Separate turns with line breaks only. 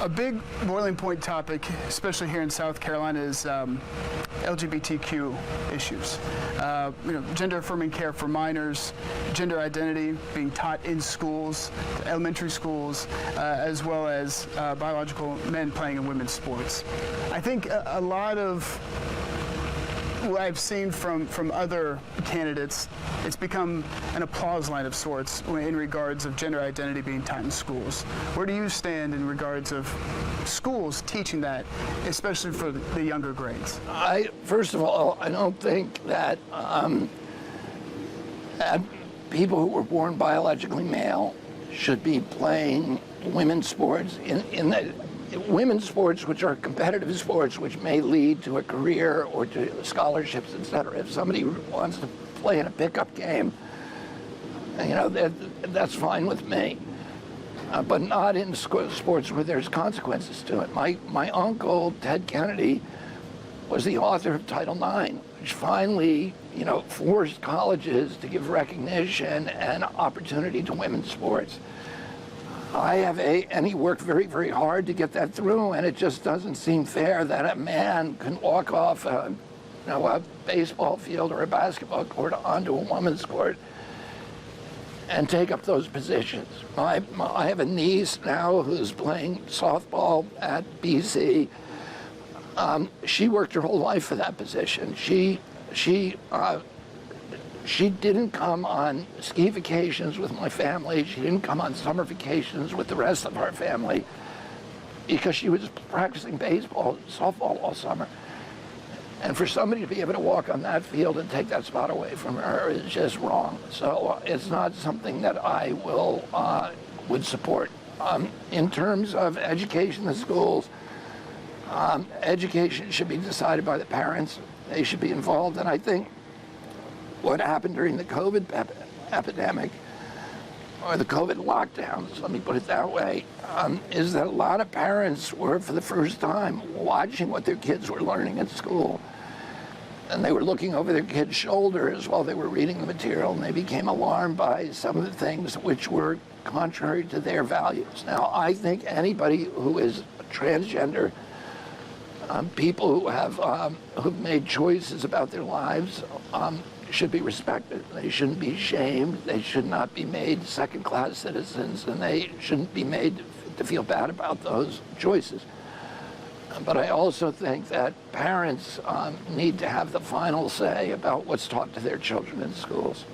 A big boiling point topic, especially here in South Carolina, is LGBTQ issues. Gender affirming care for minors, gender identity being taught in schools, elementary schools, as well as biological men playing in women's sports. I think a lot of what I've seen from other candidates, it's become an applause line of sorts in regards of gender identity being taught in schools. Where do you stand in regards of schools teaching that, especially for the younger grades?
First of all, I don't think that people who were born biologically male should be playing women's sports women's sports, which are competitive sports, which may lead to a career or to scholarships, etc. If somebody wants to play in a pickup game, that's fine with me. But not in sports where there's consequences to it. My uncle, Ted Kennedy, was the author of Title IX, which finally, forced colleges to give recognition and opportunity to women's sports. And he worked very, very hard to get that through, and it just doesn't seem fair that a man can walk off a baseball field or a basketball court onto a woman's court and take up those positions. I have a niece now who's playing softball at BC. She worked her whole life for that position. She didn't come on ski vacations with my family. She didn't come on summer vacations with the rest of our family because she was practicing baseball, softball all summer. And for somebody to be able to walk on that field and take that spot away from her is just wrong. So it's not something that I would support. In terms of education in schools, education should be decided by the parents. They should be involved, and I think what happened during the COVID epidemic, or the COVID lockdowns, let me put it that way, is that a lot of parents were, for the first time, watching what their kids were learning at school. And they were looking over their kids' shoulders while they were reading the material, and they became alarmed by some of the things which were contrary to their values. Now, I think anybody who is transgender, people who who've made choices about their lives, should be respected. They shouldn't be shamed. They should not be made second-class citizens, and they shouldn't be made to feel bad about those choices. But I also think that parents need to have the final say about what's taught to their children in schools.